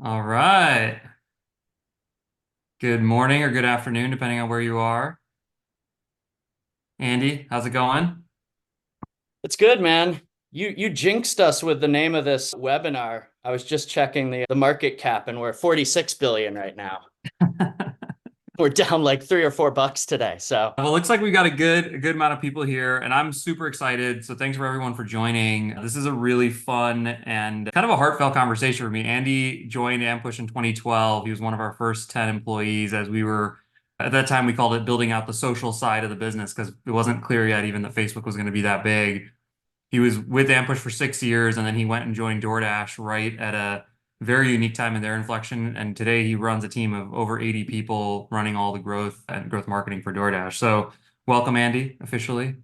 All right. Good morning or good afternoon, depending on where you are. Andy, how's it going? It's good, man. You jinxed us with the name of this webinar. I was just checking the market cap and we're 46 billion right now. We're down like $3 or $4 today. So Well, it looks like we got a good amount of people here, and I'm super excited. So thanks for everyone for joining. This is a really fun and kind of a heartfelt conversation for me. Andy joined Ampush in 2012. He was one of our first 10 employees as we were at that time we called it building out the social side of the business because it wasn't clear yet even that Facebook was going to be that big. He was with Ampush for 6 years, and then he went and joined DoorDash right at a very unique time in their inflection. And today he runs a team of over 80 people running all the growth and growth marketing for DoorDash. So welcome, Andy, officially.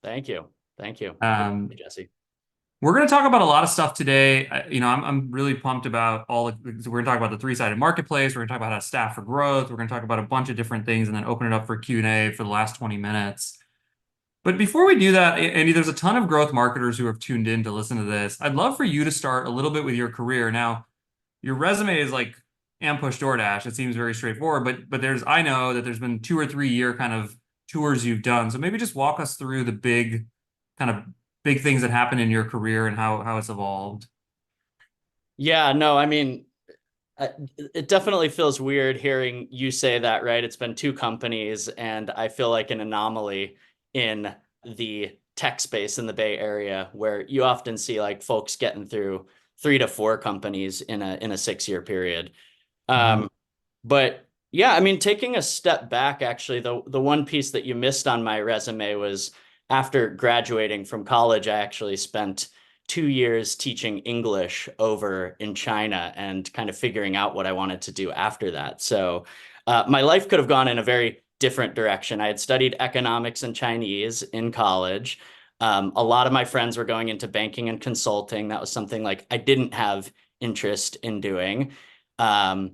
thank you. Thank you. Um, Hey, Jesse. we're going to talk about a lot of stuff today. I'm really pumped about so we're going to talk about the three-sided marketplace. We're going to talk about how to staff for growth. We're going to talk about a bunch of different things and then open it up for Q&A for the last 20 minutes. But before we do that, Andy, there's a ton of growth marketers who have tuned in to listen to this. I'd love for you to start a little bit with your career. Now, your resume is like Ampush DoorDash. It seems very straightforward, but I know that there's been 2 or 3 year kind of tours you've done. So maybe just walk us through the kind of big things that happened in your career and how it's evolved. Yeah, no, I mean, it definitely feels weird hearing you say that, right? It's been two companies, and I feel like an anomaly in the tech space in the Bay Area, where you often see like folks getting through 3 to 4 companies in a 6 year period. Mhm. Um, but yeah, I mean, taking a step back, actually, the one piece that you missed on my resume was after graduating from college, I actually spent 2 years teaching English over in China and kind of figuring out what I wanted to do after that. So my life could have gone in a very different direction. I had studied economics and Chinese in college. A lot of my friends were going into banking and consulting. That was something like I didn't have interest in doing. Um,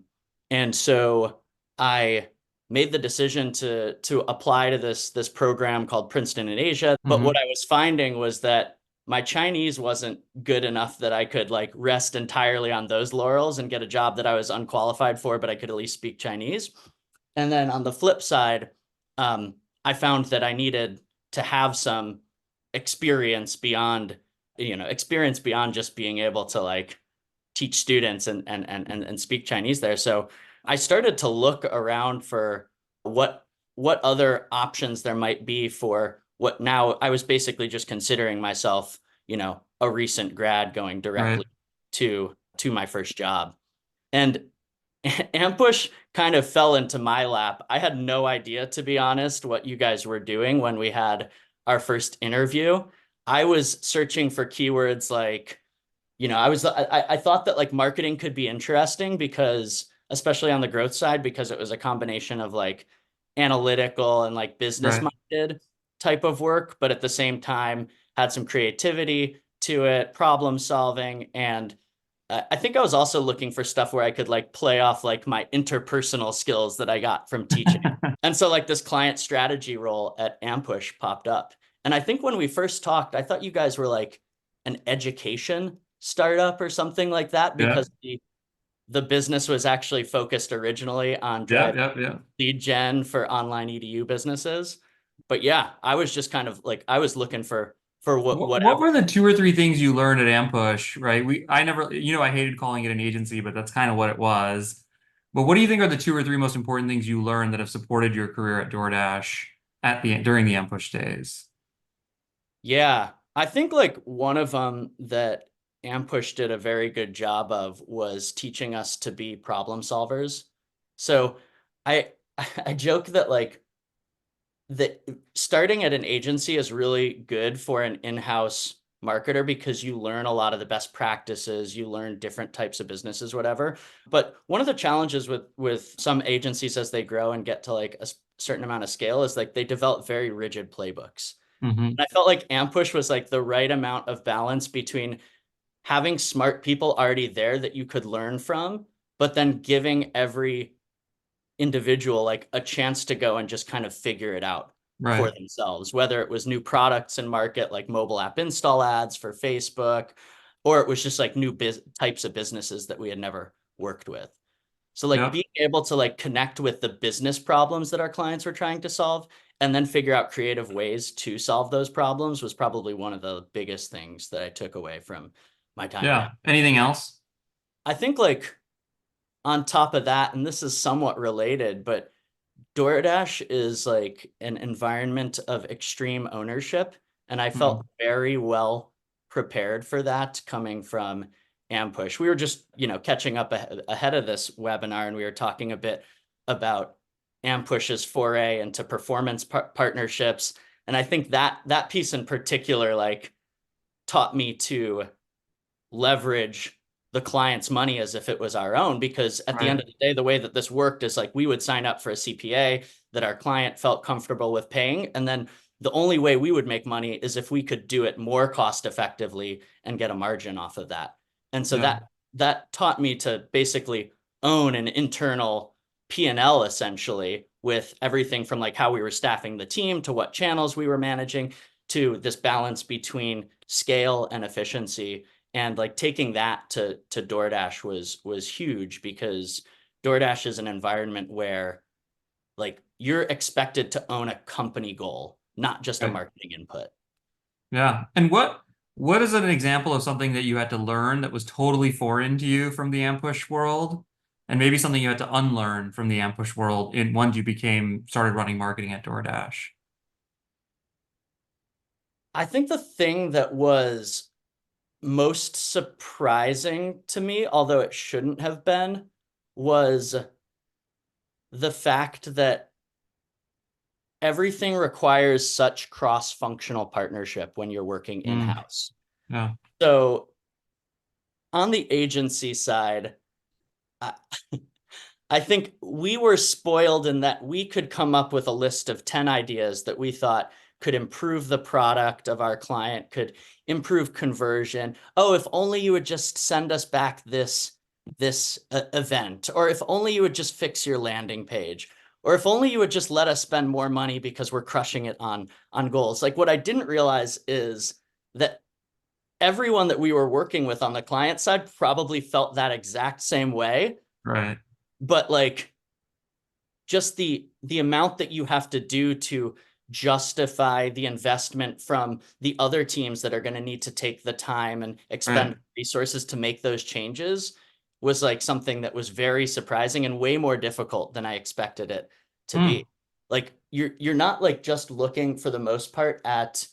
and so I made the decision to apply to this program called Princeton in Asia. But what Mhm. I was finding was that my Chinese wasn't good enough that I could like rest entirely on those laurels and get a job that I was unqualified for, but I could at least speak Chinese. And then on the flip side, um, I found that I needed to have some experience beyond, experience beyond just being able to like teach students and speak Chinese there. So I started to look around for what what other options there might be for what now I was basically just considering myself, a recent grad going Right. directly to my first job. And Ambush kind of fell into my lap. I had no idea, to be honest, what you guys were doing when we had our first interview. I was searching for keywords like, I thought that like marketing could be interesting because especially on the growth side, because it was a combination of like analytical and like business Right. minded type of work, but at the same time had some creativity to it, problem solving, and I think I was also looking for stuff where I could like play off like my interpersonal skills that I got from teaching. And so like this client strategy role at Ampush popped up. And I think when we first talked, I thought you guys were like an education startup or something like that Yeah. because the business was actually focused originally on Yeah. driving Yeah. Yeah. lead gen for online EDU businesses. But yeah, I was just kind of like I was looking for What whatever. were the 2 or 3 things you learned at Ampush, right? I never, I hated calling it an agency, but that's kind of what it was. But what do you think are the 2 or 3 most important things you learned that have supported your career at DoorDash during the Ampush days? Yeah, I think like one of them that Ampush did a very good job of was teaching us to be problem solvers. So I I joke that like that starting at an agency is really good for an in-house marketer because you learn a lot of the best practices, you learn different types of businesses, whatever. But one of the challenges with some agencies as they grow and get to like a certain amount of scale is like they develop very rigid playbooks. Hmm. And I felt like Ampush was like the right amount of balance between having smart people already there that you could learn from, but then giving every individual like a chance to go and just kind of figure it out for Right. themselves, whether it was new products in market like mobile app install ads for Facebook, or it was just like new types of businesses that we had never worked with. So like Yep. being able to like connect with the business problems that our clients were trying to solve and then figure out creative ways to solve those problems was probably one of the biggest things that I took away from my time at Yeah. Apple. Anything else? I think like on top of that, and this is somewhat related, but DoorDash is like an environment of extreme ownership, and I Mm. felt very well prepared for that coming from Ampush. We were just, catching up ahead of this webinar, and we were talking a bit about Ampush's foray into performance partnerships, and I think that piece in particular, like, taught me to leverage the client's money as if it was our own, because at the end Right. of the day, the way that this worked is like we would sign up for a CPA that our client felt comfortable with paying, and then the only way we would make money is if we could do it more cost effectively and get a margin off of that. And so Yeah. that taught me to basically own an internal P&L essentially, with everything from like how we were staffing the team to what channels we were managing to this balance between scale and efficiency. And like taking that to DoorDash was huge, because DoorDash is an environment where like you're expected to own a company goal, not just a Right. marketing input. Yeah. And what is an example of something that you had to learn that was totally foreign to you from the Ampush world? And maybe something you had to unlearn from the Ampush world in once you started running marketing at DoorDash. I think the thing that was most surprising to me, although it shouldn't have been, was the fact that everything requires such cross-functional partnership when you're working Mm. in-house. Yeah. So on the agency side, I, I think we were spoiled in that we could come up with a list of 10 ideas that we thought could improve the product of our client, could improve conversion. Oh, if only you would just send us back this event, or if only you would just fix your landing page, or if only you would just let us spend more money because we're crushing it on goals. Like, what I didn't realize is that everyone that we were working with on the client side probably felt that exact same way, Right. but like just the amount that you have to do to justify the investment from the other teams that are going to need to take the time and expend Right. resources to make those changes was like something that was very surprising and way more difficult than I expected it to Mm. be. Like you're not like just looking for the most part at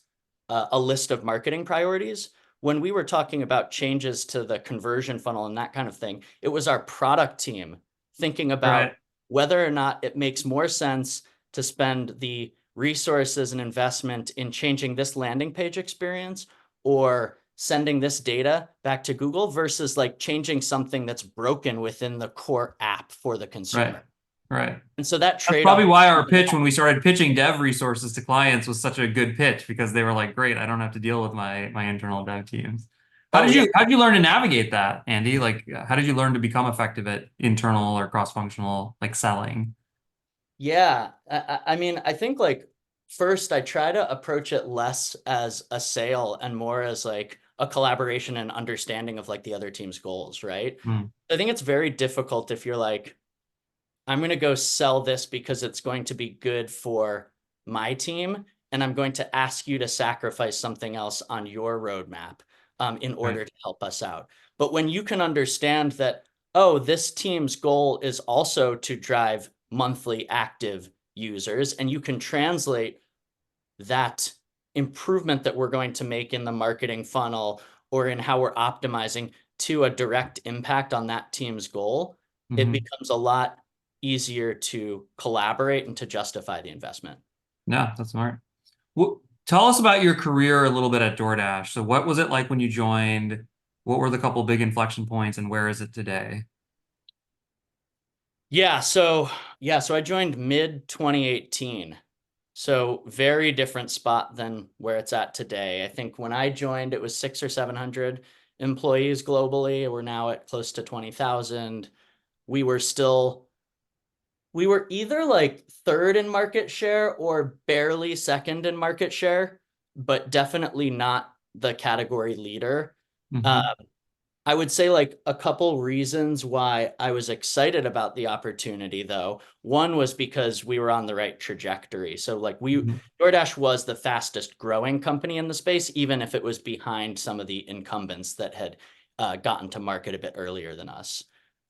a list of marketing priorities. When we were talking about changes to the conversion funnel and that kind of thing, it was our product team thinking Right. about whether or not it makes more sense to spend the resources and investment in changing this landing page experience or sending this data back to Google versus like changing something that's broken within the core app for the Right. consumer. Right. And so that That's probably trade-off. why our pitch when we started pitching dev resources to clients was such a good pitch because they were like, great, I don't have to deal with my internal dev teams. Oh yeah. How did you learn to navigate that, Andy? Like, how did you learn to become effective at internal or cross-functional like selling? Yeah. I mean, I think like first I try to approach it less as a sale and more as like a collaboration and understanding of like the other team's goals, right? Hmm. I think it's very difficult if you're like, I'm going to go sell this because it's going to be good for my team, and I'm going to ask you to sacrifice something else on your roadmap in Right. order to help us out. But when you can understand that, oh, this team's goal is also to drive monthly active users, and you can translate that improvement that we're going to make in the marketing funnel or in how we're optimizing to a direct impact on that team's goal, it Hmm. becomes a lot easier to collaborate and to justify the investment. Yeah, that's smart. Well, tell us about your career a little bit at DoorDash. So what was it like when you joined? What were the couple big inflection points and where is it today? Yeah, so I joined mid 2018. So very different spot than where it's at today. I think when I joined, it was 600 or 700 employees globally. We're now at close to 20,000. We were still, we were either like third in market share or barely second in market share, but definitely not the category leader. Hmm. Uh, I would say like a couple reasons why I was excited about the opportunity though. One was because we were on the right trajectory. So like Mhm. DoorDash was the fastest growing company in the space, even if it was behind some of the incumbents that had gotten to market a bit earlier than us.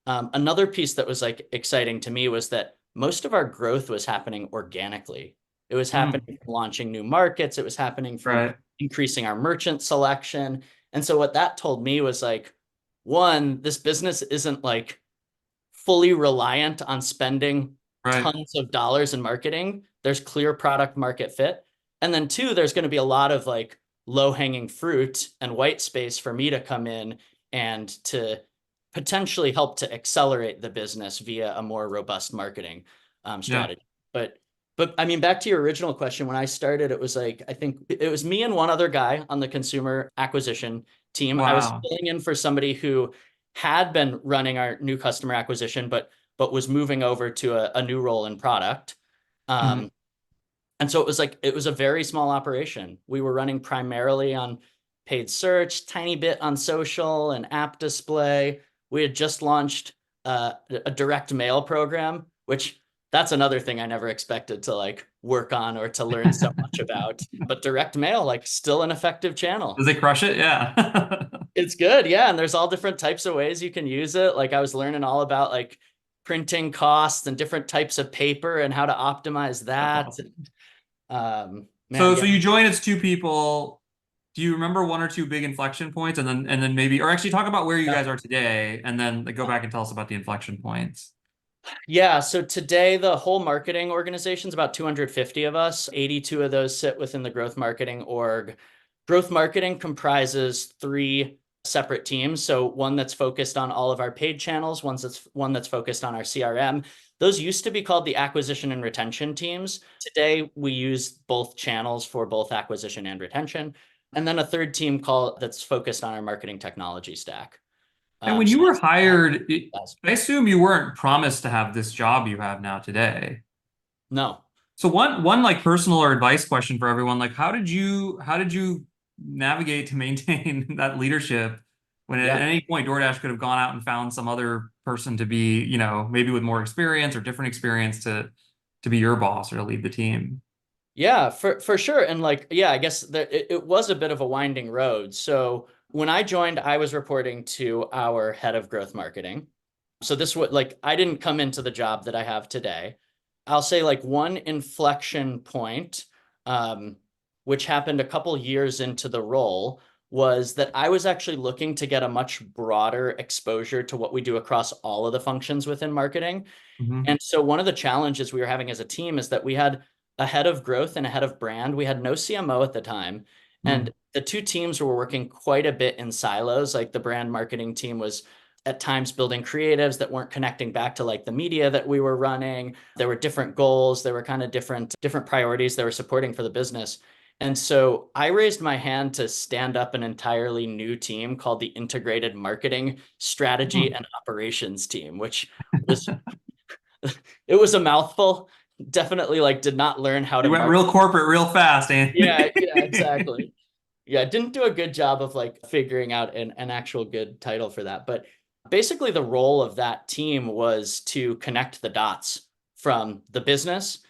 Another piece that was like exciting to me was that most of our growth was happening organically. It was Mm, happening from launching new markets. It was happening from right. increasing our merchant selection. And so what that told me was like, one, this business isn't like fully reliant on spending Right. tons of dollars in marketing. There's clear product market fit. And then two, there's going to be a lot of like low hanging fruit and white space for me to come in and to potentially help to accelerate the business via a more robust marketing Yeah. strategy. But I mean, back to your original question, when I started, it was like, I think it was me and one other guy on the consumer acquisition team. I was Wow. filling in for somebody who had been running our new customer acquisition, but was moving over to a new role in product. Mhm. Um, and so it was like it was a very small operation. We were running primarily on paid search, tiny bit on social and app display. We had just launched a direct mail program, which that's another thing I never expected to like work on or to learn so much about. But direct mail, like still an effective channel. Does it crush it? Yeah. It's good, yeah. And there's all different types of ways you can use it. Like I was learning all about like printing costs and different types of paper and how to optimize That's that. awesome. Man, So yeah. you join as two people. Do you remember one or two big inflection points, and then maybe, or actually talk about where you Yeah. guys are today, and then like, go back and tell us about the inflection points. Yeah, so today the whole marketing organization is about 250 of us. 82 of those sit within the growth marketing org. Growth marketing comprises three separate teams. So one that's focused on all of our paid channels, one that's focused on our CRM. Those used to be called the acquisition and retention teams. Today we use both channels for both acquisition and retention. And then a third team called that's focused on our marketing technology stack. And when So you were that's all. hired, I assume you weren't promised to have this job you have now today. No. So one like personal or advice question for everyone, like how did you navigate to maintain that leadership when at Yeah. any point DoorDash could have gone out and found some other person to be, maybe with more experience or different experience to be your boss or to lead the team? Yeah, for sure. And like, yeah, I guess that it was a bit of a winding road. So when I joined, I was reporting to our head of growth marketing. So this would like I didn't come into the job that I have today. I'll say like one inflection point, um, which happened a couple years into the role, was that I was actually looking to get a much broader exposure to what we do across all of the functions within marketing. Hmm. And so one of the challenges we were having as a team is that we had a head of growth and a head of brand. We had no CMO at the time. And the two teams were working quite a bit in silos. Like the brand marketing team was at times building creatives that weren't connecting back to like the media that we were running. There were different goals. There were kind of different priorities they were supporting for the business. And so I raised my hand to stand up an entirely new team called the Integrated Marketing Strategy Hmm. and Operations Team, which was it was a mouthful. Definitely like did not learn how to You went market. real corporate real fast, Yeah, yeah, Anthony. exactly. Yeah, didn't do a good job of like figuring out an actual good title for that. But basically the role of that team was to connect the dots from the business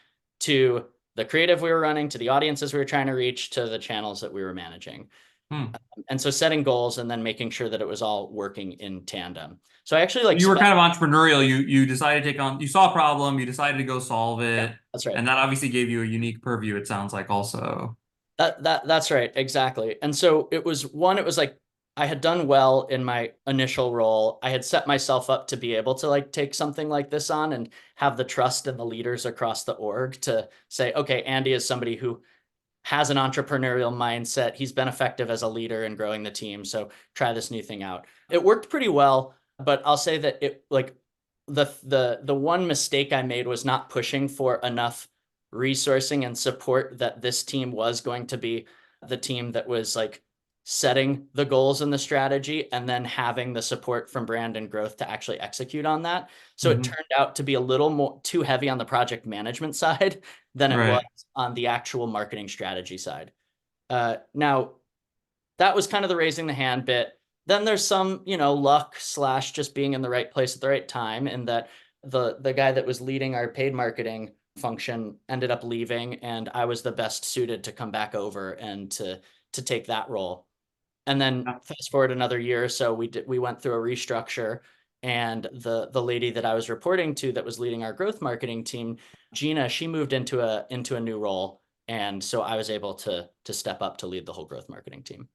to the creative we were running, to the audiences we were trying to reach, to the channels that we were managing. Hmm. And so setting goals and then making sure that it was all working in tandem. So I actually like You were spent, kind of entrepreneurial. You decided to take on, you saw a problem, you decided to go solve yeah, it, that's right. and that obviously gave you a unique purview, it sounds like also. That's right, exactly. And so it was one, it was like I had done well in my initial role. I had set myself up to be able to like take something like this on and have the trust in the leaders across the org to say, okay, Andy is somebody who has an entrepreneurial mindset. He's been effective as a leader in growing the team. So try this new thing out. It worked pretty well, but I'll say that it like the one mistake I made was not pushing for enough resourcing and support that this team was going to be the team that was like setting the goals and the strategy and then having the support from brand and growth to actually execute on that. So it Hmm. turned out to be a little more too heavy on the project management side than it was Right. on the actual marketing strategy side. Now, that was kind of the raising the hand bit. Then there's some, luck slash just being in the right place at the right time, and that the guy that was leading our paid marketing function ended up leaving, and I was the best suited to come back over and to take that role. And then Yeah. fast forward another year or so, we went through a restructure, and the lady that I was reporting to that was leading our growth marketing team, Gina, she moved into a new role, and so I was able to step up to lead the whole growth marketing team.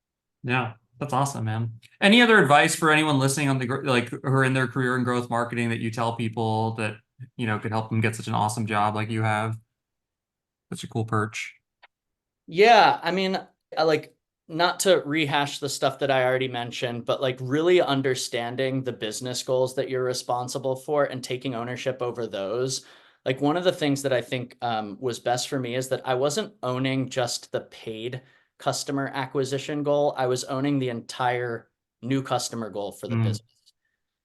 Yeah, that's awesome, man. Any other advice for anyone listening on like who are in their career in growth marketing that you tell people that, could help them get such an awesome job like you have? Such a cool perch. Yeah, I mean, I like not to rehash the stuff that I already mentioned, but like really understanding the business goals that you're responsible for and taking ownership over those. Like one of the things that I think was best for me is that I wasn't owning just the paid customer acquisition goal. I was owning the entire new customer goal for the Mm, business.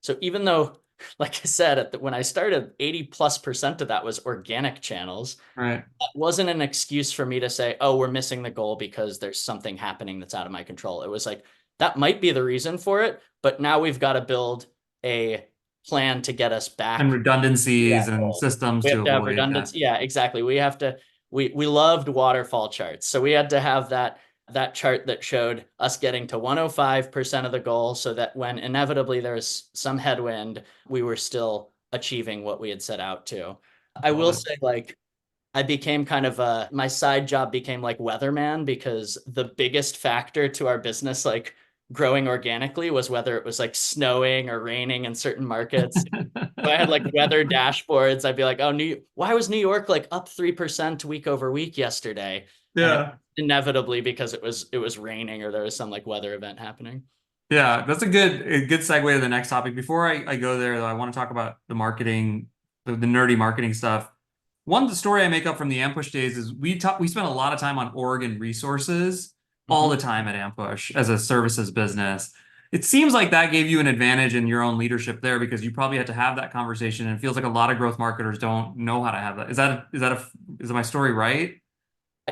So even though, like I said, when I started, 80+% of that was organic channels, right. that wasn't an excuse for me to say, oh, we're missing the goal because there's something happening that's out of my control. It was like, that might be the reason for it, but now we've got to build a plan to get us And back to redundancies that and goal. systems We to have to have avoid that. redundancy. Yeah, exactly. We loved waterfall charts. So we had to have that chart that showed us getting to 105% of the goal so that when inevitably there's some headwind, we were still achieving what we had set out to. I Love will it. say, like, I became kind of my side job became like weatherman, because the biggest factor to our business, like growing organically, was whether it was like snowing or raining in certain markets. So I had like weather dashboards. I'd be like, oh, why was New York like up 3% week over week yesterday? And it Yeah. inevitably because it was raining or there was some like weather event happening. Yeah, that's a good segue to the next topic. Before I go there, though, I want to talk about the marketing, the nerdy marketing stuff. One the story I make up from the Ampush days is we spent a lot of time on Oregon resources all Mhm. the time at Ampush as a services business. It seems like that gave you an advantage in your own leadership there because you probably had to have that conversation, and it feels like a lot of growth marketers don't know how to have that. Is my story right?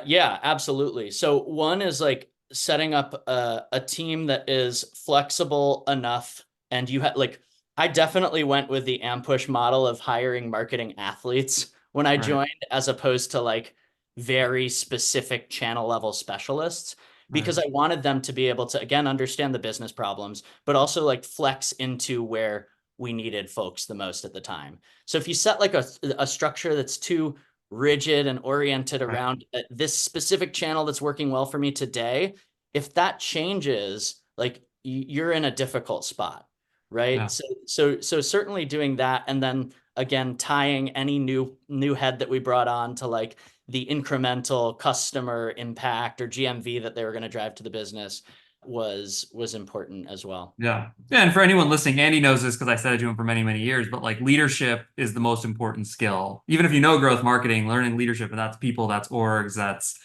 Yeah, absolutely. So one is like setting up a team that is flexible enough, and I definitely went with the Ampush model of hiring marketing athletes when I Right, joined, as opposed to like very specific channel level specialists, right, because I wanted them to be able to again understand the business problems, but also like flex into where we needed folks the most at the time. So if you set like a structure that's too rigid and oriented right. around this specific channel that's working well for me today, if that changes, like you're in a difficult spot, right? Yeah. So certainly doing that, and then again tying any new head that we brought on to like the incremental customer impact or GMV that they were going to drive to the business was important as well. Yeah. Yeah. And for anyone listening, Andy knows this because I said it to him for many, many years, but like leadership is the most important skill. Even if you know growth marketing, learning leadership, and that's people, that's orgs, that's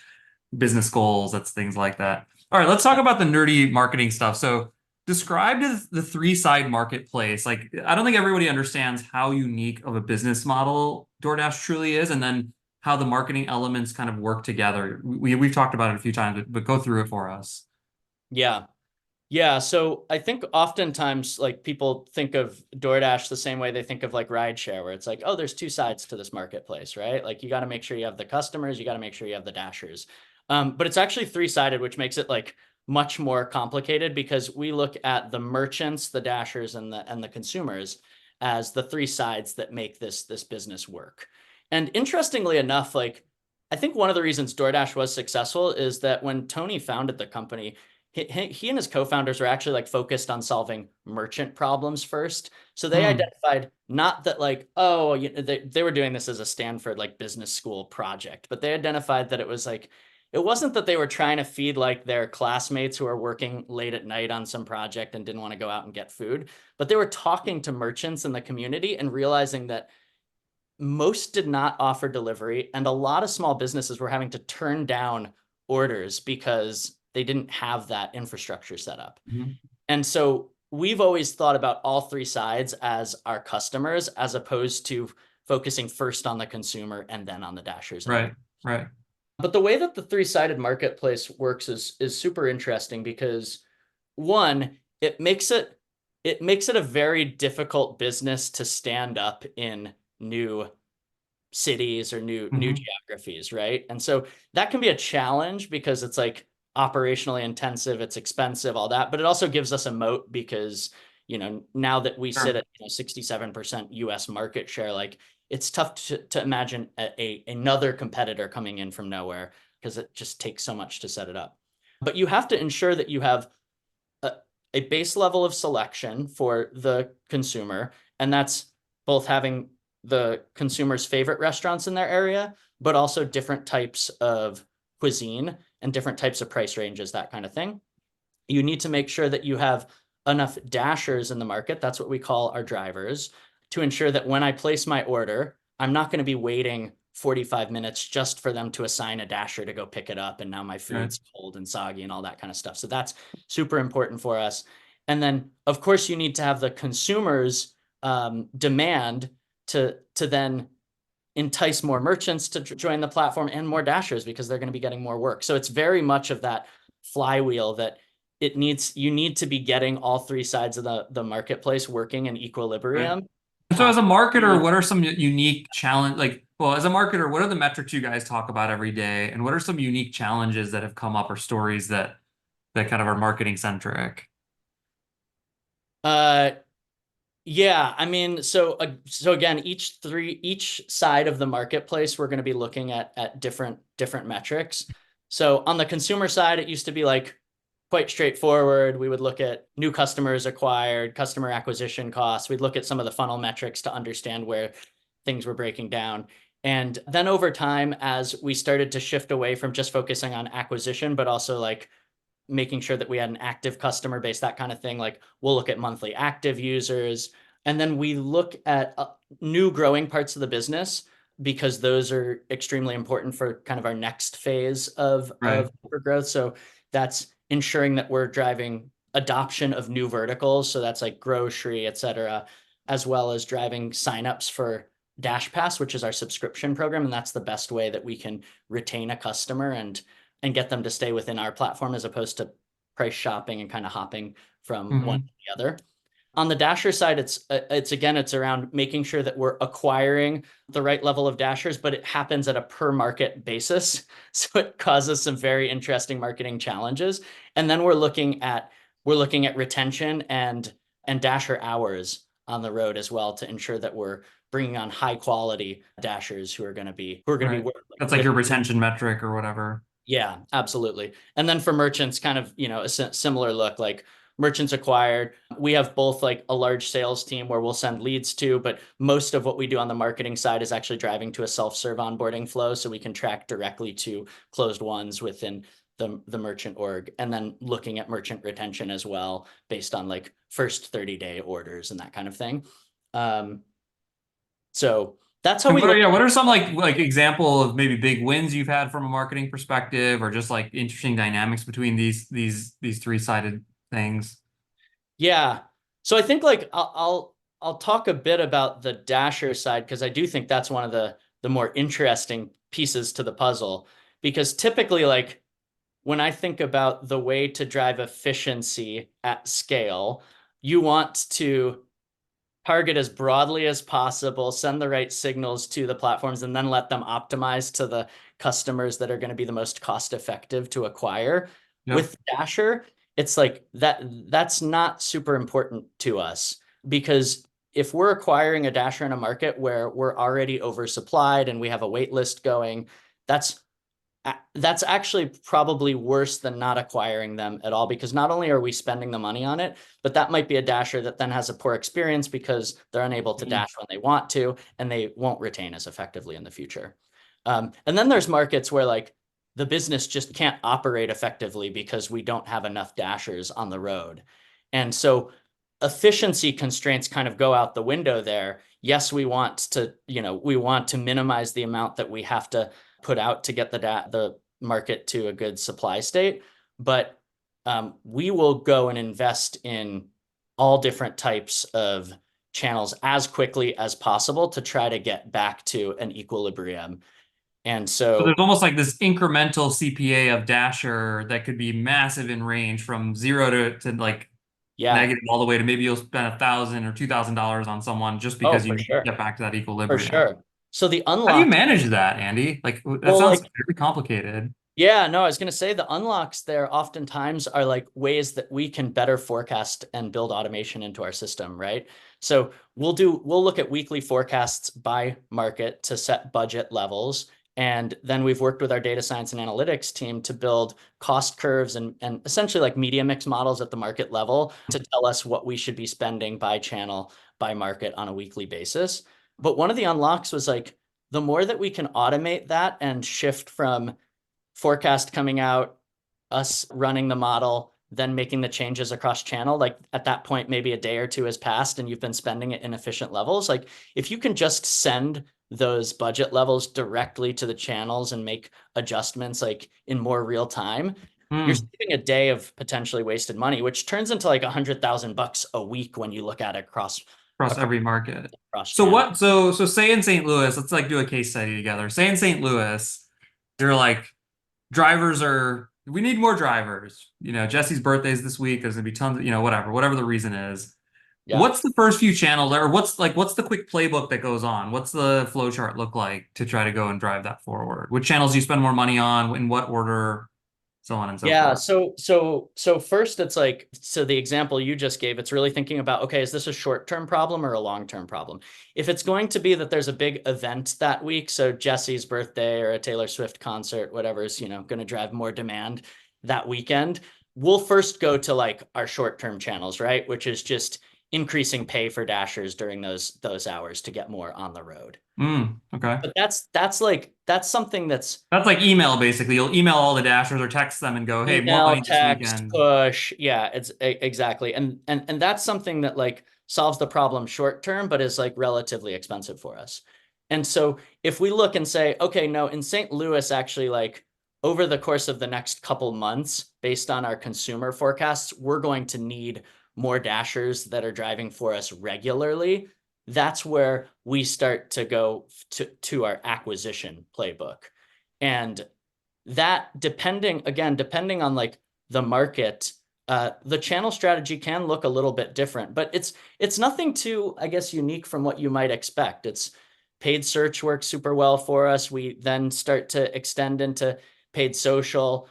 business goals, that's things like that. All right, let's talk about the nerdy marketing stuff. So describe the three-side marketplace. Like, I don't think everybody understands how unique of a business model DoorDash truly is, and then how the marketing elements kind of work together. We've talked about it a few times, but go through it for us. Yeah. Yeah, so I think oftentimes like people think of DoorDash the same way they think of like rideshare, where it's like, oh, there's two sides to this marketplace, right? Like you got to make sure you have the customers, you got to make sure you have the dashers. But it's actually three-sided, which makes it like much more complicated, because we look at the merchants, the dashers, and the consumers as the three sides that make this business work. And interestingly enough, like I think one of the reasons DoorDash was successful is that when Tony founded the company, he and his co-founders are actually like focused on solving merchant problems first. So they Hmm. identified not that like, oh, they were doing this as a Stanford like business school project, but they identified that it was like, it wasn't that they were trying to feed like their classmates who are working late at night on some project and didn't want to go out and get food, but they were talking to merchants in the community and realizing that most did not offer delivery, and a lot of small businesses were having to turn down orders because they didn't have that infrastructure set up. Mhm. And so we've always thought about all three sides as our customers, as opposed to focusing first on the consumer and then on the dashers and Right, everything. right. But the way that the three-sided marketplace works is super interesting, because one, it makes it a very difficult business to stand up in new cities or new Hmm. geographies, right? And so that can be a challenge because it's like operationally intensive, it's expensive, all that, but it also gives us a moat because, now that we sit Sure. at 67% US market share, like it's tough to imagine another competitor coming in from nowhere because it just takes so much to set it up. But you have to ensure that you have a, a base level of selection for the consumer, and that's both having the consumer's favorite restaurants in their area, but also different types of cuisine and different types of price ranges, that kind of thing. You need to make sure that you have enough dashers in the market. That's what we call our drivers, to ensure that when I place my order, I'm not going to be waiting 45 minutes just for them to assign a dasher to go pick it up. And now my Right. food's cold and soggy and all that kind of stuff. So that's super important for us. And then, of course, you need to have the consumers demand to then entice more merchants to join the platform and more dashers because they're going to be getting more work. So it's very much of that flywheel that you need to be getting all three sides of the marketplace working in Right. equilibrium. And so as a marketer, what are some unique challenge well, as a marketer, what are the metrics you guys talk about every day? And what are some unique challenges that have come up or stories that kind of are marketing centric? Uh, yeah, I mean, so again, each side of the marketplace, we're going to be looking at different metrics. So on the consumer side, it used to be like quite straightforward. We would look at new customers acquired, customer acquisition costs. We'd look at some of the funnel metrics to understand where things were breaking down. And then over time, as we started to shift away from just focusing on acquisition, but also like making sure that we had an active customer base, that kind of thing. Like we'll look at monthly active users, and then we look at new growing parts of the business because those are extremely important for kind of our next phase Right. of growth. So that's ensuring that we're driving adoption of new verticals. So that's like grocery, et cetera, as well as driving signups for Dash Pass, which is our subscription program. And that's the best way that we can retain a customer and get them to stay within our platform as opposed to price shopping and kind of hopping from one to Hmm. the other. On the Dasher side, it's around making sure that we're acquiring the right level of Dashers, but it happens at a per market basis. So it causes some very interesting marketing challenges. And then we're looking at retention and Dasher hours on the road as well to ensure that we're bringing on high quality Dashers who are going to be Right. That's like with. your retention metric or whatever. Yeah, absolutely. And then for merchants, kind of, a similar look, like merchants acquired. We have both like a large sales team where we'll send leads to, but most of what we do on the marketing side is actually driving to a self-serve onboarding flow so we can track directly to closed ones within the merchant org, and then looking at merchant retention as well based on like first 30-day orders and that kind of thing. Um, so that's how And we look. what are some like example of maybe big wins you've had from a marketing perspective, or just like interesting dynamics between these three-sided things? Yeah. So I think like I'll talk a bit about the Dasher side because I do think that's one of the more interesting pieces to the puzzle. Because typically, like when I think about the way to drive efficiency at scale, you want to target as broadly as possible, send the right signals to the platforms, and then let them optimize to the customers that are going to be the most cost effective to acquire. Yep. With Dasher, it's like that's not super important to us because if we're acquiring a Dasher in a market where we're already oversupplied and we have a wait list going, that's that's actually probably worse than not acquiring them at all because not only are we spending the money on it, but that might be a dasher that then has a poor experience because they're unable to Mhm. dash when they want to and they won't retain as effectively in the future. And then there's markets where like the business just can't operate effectively because we don't have enough dashers on the road. And so efficiency constraints kind of go out the window there. Yes, we want to minimize the amount that we have to put out to get the market to a good supply state, but we will go and invest in all different types of channels as quickly as possible to try to get back to an equilibrium. And So there's so, almost like this incremental CPA of Dasher that could be massive in range from zero to like Yeah. negative all the way to maybe you'll spend $1,000 or $2,000 on someone just Oh, because you for need to sure. get back to that For equilibrium. sure. So the How do you unlocks, manage that, Andy? Like that well, sounds like, very complicated. yeah, no, I was going to say the unlocks there oftentimes are like ways that we can better forecast and build automation into our system, right? So we'll look at weekly forecasts by market to set budget levels. And then we've worked with our data science and analytics team to build cost curves and essentially like media mix models at the market level to tell us what we should be spending by channel, by market on a weekly basis. But one of the unlocks was like the more that we can automate that and shift from forecast coming out, us running the model, then making the changes across channel. Like at that point, maybe a day or two has passed and you've been spending it in efficient levels. Like if you can just send those budget levels directly to the channels and make adjustments like in more real time, you're Hmm. saving a day of potentially wasted money, which turns into like $100,000 a week when you look at it Across across, every market. across So channel. what, so say in St. Louis, let's like do a case study together. Say in St. Louis, you're like drivers are we need more drivers. Jesse's birthday is this week. There's gonna be tons of, whatever the reason is. Yeah. What's the first few channels or what's the quick playbook that goes on? What's the flow chart look like to try to go and drive that forward? Which channels do you spend more money on? In what order? So on and so Yeah, forth. so first it's like, so the example you just gave, it's really thinking about, okay, is this a short-term problem or a long-term problem? If it's going to be that there's a big event that week, so Jesse's birthday or a Taylor Swift concert, whatever's, going to drive more demand that weekend, we'll first go to like our short-term channels, right? Which is just increasing pay for dashers during those hours to get more on the road. Okay. But that's something that's That's like email basically. You'll email all the dashers or text them and go, "Hey, more email, money this text, weekend." push. Yeah, it's exactly. And that's something that like solves the problem short term, but is like relatively expensive for us. And so if we look and say, okay, no, in St. Louis, actually, like over the course of the next couple months, based on our consumer forecasts, we're going to need more dashers that are driving for us regularly. That's where we start to go to our acquisition playbook. And that depending on like the market, the channel strategy can look a little bit different, but it's nothing too, I guess, unique from what you might expect. It's paid search works super well for us. We then start to extend into paid social.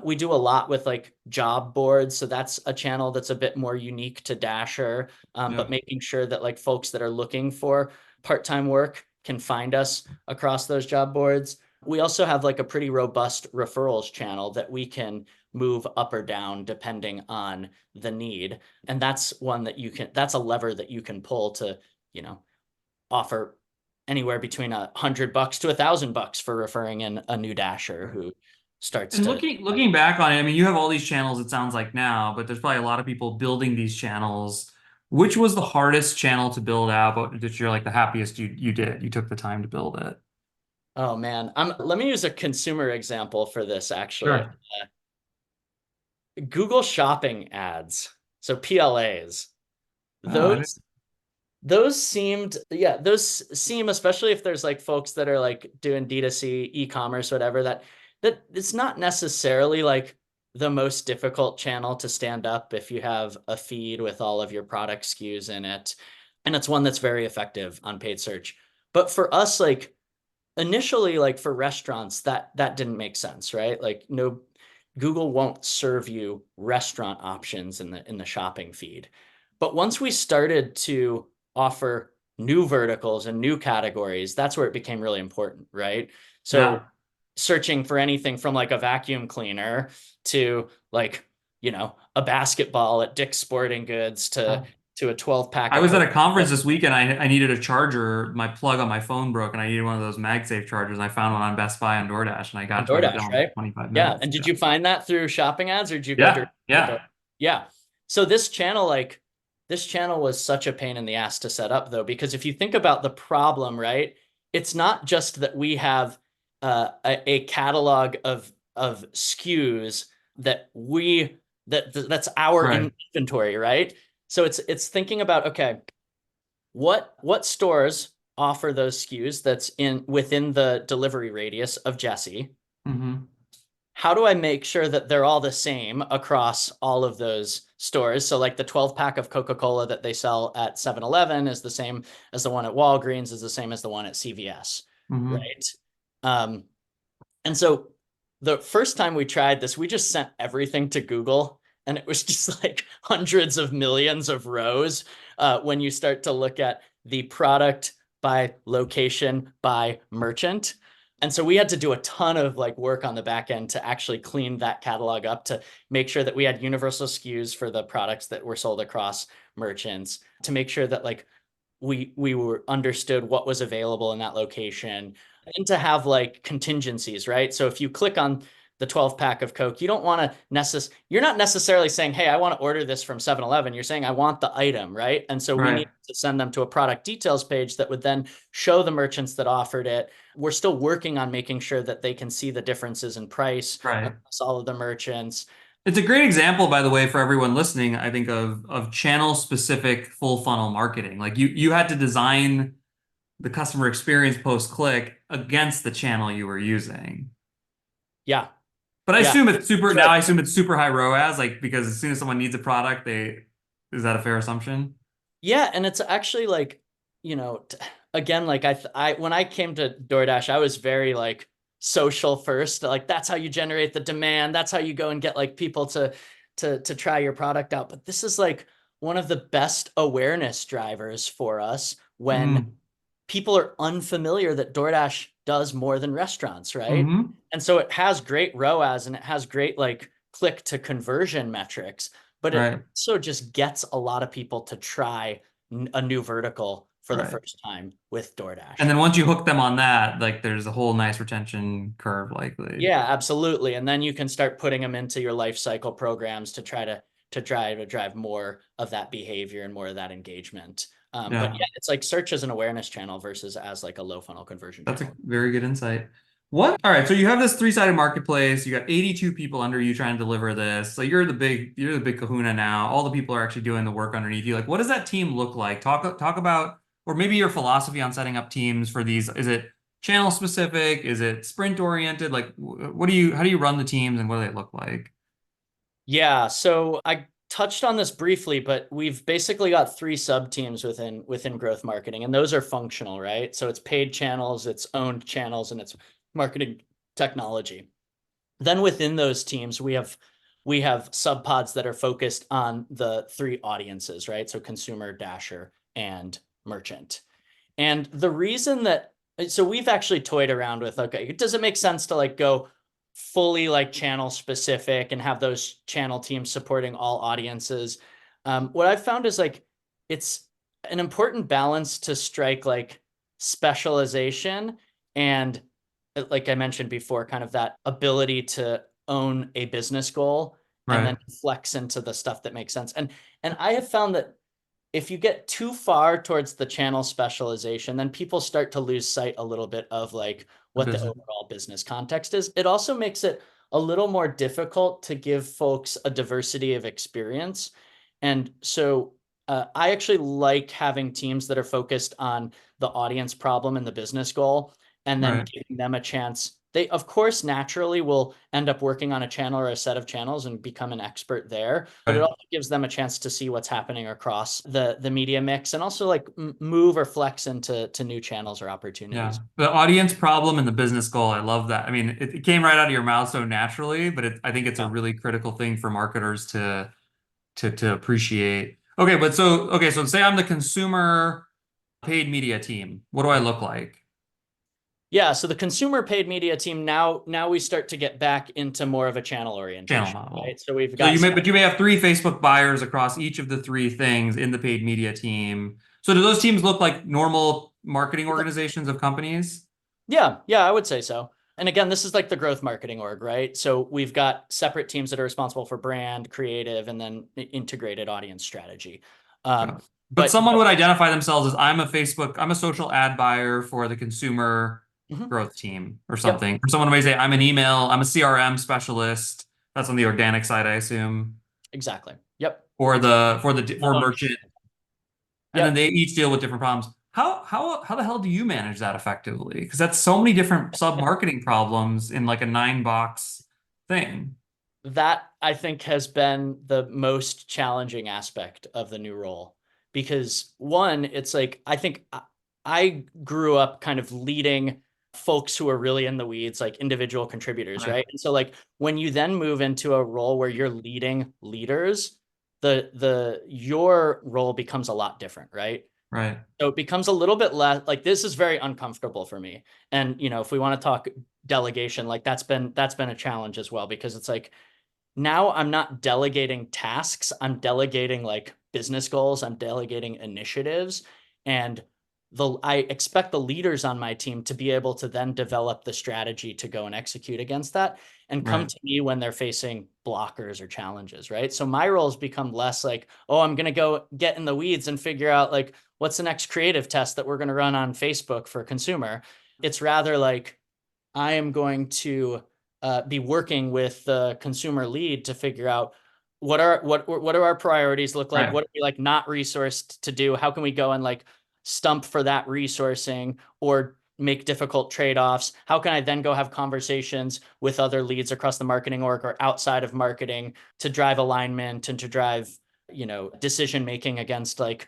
We do a lot with like job boards, so that's a channel that's a bit more unique to Dasher, but Yeah. making sure that like folks that are looking for part-time work can find us across those job boards. We also have like a pretty robust referrals channel that we can move up or down depending on the need. And that's one that that's a lever that you can pull to, you know, offer anywhere between $100 to $1,000 for referring in a new dasher who starts And to. looking back on it, I mean, you have all these channels, it sounds like now, but there's probably a lot of people building these channels. Which was the hardest channel to build out, but that you're like the happiest you did? You took the time to build it. Oh man, let me use a consumer example for this actually. Sure. Google Shopping ads, so PLAs. Oh, I didn't. Those seem, especially if there's like folks that are like doing D2C e-commerce, whatever, that it's not necessarily like the most difficult channel to stand up if you have a feed with all of your product SKUs in it. And it's one that's very effective on paid search. But for us, like initially, like for restaurants, that didn't make sense, right? Like no, Google won't serve you restaurant options in the shopping feed. But once we started to offer new verticals and new categories, that's where it became really important, right? Yeah. So searching for anything from like a vacuum cleaner to like, a basketball at Dick's Sporting Goods to a 12 pack I of was at a Coca-Cola. conference this week and I needed a charger. My plug on my phone broke and I needed one of those MagSafe chargers. And I found one on Best Buy on DoorDash and I got On it to my DoorDash, hotel in like right? 25 Yeah. minutes. And did Yeah. you find that through shopping ads or did you go Yeah. directly to Yeah. Door? Yeah. So this channel was such a pain in the ass to set up though, because if you think about the problem, right, it's not just that we have a catalog of SKUs that's our Right. inventory, right? So it's thinking about, okay, what stores offer those SKUs that's in within the delivery radius of Jesse? Hmm. how do I make sure that they're all the same across all of those stores? So like the 12 pack of Coca-Cola that they sell at 7-Eleven is the same as the one at Walgreens, is the same as the one at CVS, Hmm. right? Um, and so the first time we tried this, we just sent everything to Google, and it was just like hundreds of millions of rows when you start to look at the product by location by merchant. And so we had to do a ton of like work on the back end to actually clean that catalog up to make sure that we had universal SKUs for the products that were sold across merchants, to make sure that like we were understood what was available in that location, and to have like contingencies, right? So if you click on the 12 pack of Coke, you don't want to you're not necessarily saying, hey, I want to order this from 7-Eleven. You're saying, I want the item, right? And so we Right. need to send them to a product details page that would then show the merchants that offered it. We're still working on making sure that they can see the differences in price Right. across all of the merchants. It's a great example, by the way, for everyone listening, I think of channel specific full funnel marketing. Like you had to design the customer experience post click against the channel you were using. Yeah. But I Yeah. assume it's super now Right. I assume it's super high ROAS, like because as soon as someone needs a product, they is that a fair assumption? Yeah, and it's actually like, again, like I when I came to DoorDash, I was very like social first. Like that's how you generate the demand. That's how you go and get like people to try your product out. But this is like one of the best awareness drivers for us when Mm. people are unfamiliar that DoorDash does more than restaurants, right? Hmm. And so it has great ROAS and it has great like click to conversion metrics, but it Right. also just gets a lot of people to try a new vertical for the Right. first time with And DoorDash. then once you hook them on that, like there's a whole nice retention curve likely. Yeah, absolutely. And then you can start putting them into your life cycle programs to try to drive more of that behavior and more of that engagement. But Yeah. yeah, it's like search as an awareness channel versus as like a low funnel conversion That's a channel. very good insight. What? All right, so you have this three-sided marketplace. You got 82 people under you trying to deliver this. So you're the big kahuna now. All the people are actually doing the work underneath you. Like, what does that team look like? Talk about, or maybe your philosophy on setting up teams for these. Is it channel specific? Is it sprint oriented? Like, how do you run the teams and what do they look like? Yeah, so I touched on this briefly, but we've basically got three sub teams within growth marketing, and those are functional, right? So it's paid channels, it's owned channels, and it's marketing technology. Then within those teams, we have sub pods that are focused on the three audiences, right? So consumer, dasher, and merchant. And the reason that so we've actually toyed around with, okay, does it make sense to like go fully like channel specific and have those channel teams supporting all audiences? What I've found is like it's an important balance to strike like specialization and like I mentioned before, kind of that ability to own a business goal and then Right. flex into the stuff that makes sense. And I have found that if you get too far towards the channel specialization, then people start to lose sight a little bit of like The what the business. overall business context is. It also makes it a little more difficult to give folks a diversity of experience. And so I actually like having teams that are focused on the audience problem and the business goal, and then Right. giving them a chance. They, of course, naturally will end up working on a channel or a set of channels and become an expert there, but it Right. also gives them a chance to see what's happening across the media mix and also like move or flex into new channels or Yeah. opportunities. The audience problem and the business goal. I love that. I mean, it came right out of your mouth so naturally, but I think it's a Yeah. really critical thing for marketers to appreciate. Okay, but so say I'm the consumer paid media team. What do I look like? Yeah, so the consumer paid media team now we start to get back into more of a channel Channel orientation, right? model. So we've So got some, but you may have three Facebook buyers across each of the three things in the paid media team. So do those teams look like normal marketing organizations of companies? yeah, I would say so. And again, this is like the growth marketing org, right? So we've got separate teams that are responsible for brand, creative, and then integrated audience strategy. Yeah. Um, But but someone would identify themselves as I'm a social ad buyer for the consumer mhm. growth team or Yep, something. Or someone may say I'm a CRM specialist. That's on the organic side, I assume. exactly. Yep. For Oh, merchant. And then yep. they each deal with different problems. How the hell do you manage that effectively? Because that's so many different sub-marketing problems in like a nine box thing. That I think has been the most challenging aspect of the new role because one, it's like I think I grew up kind of leading folks who are really in the weeds, like individual contributors, Right. right? And so like when you then move into a role where you're leading leaders, the your role becomes a lot different, right? Right. So it becomes a little bit less like this is very uncomfortable for me. And if we want to talk delegation, like that's been a challenge as well because it's like now I'm not delegating tasks. I'm delegating like business goals. I'm delegating initiatives. And I expect the leaders on my team to be able to then develop the strategy to go and execute against that and come Right. to me when they're facing blockers or challenges, right? So my role has become less like, oh, I'm going to go get in the weeds and figure out like what's the next creative test that we're going to run on Facebook for consumer. It's rather like I am going to be working with the consumer lead to figure out what do our priorities look like? Right. What are we like not resourced to do? How can we go and like stump for that resourcing or make difficult trade-offs? How can I then go have conversations with other leads across the marketing org or outside of marketing to drive alignment and to drive, decision making against like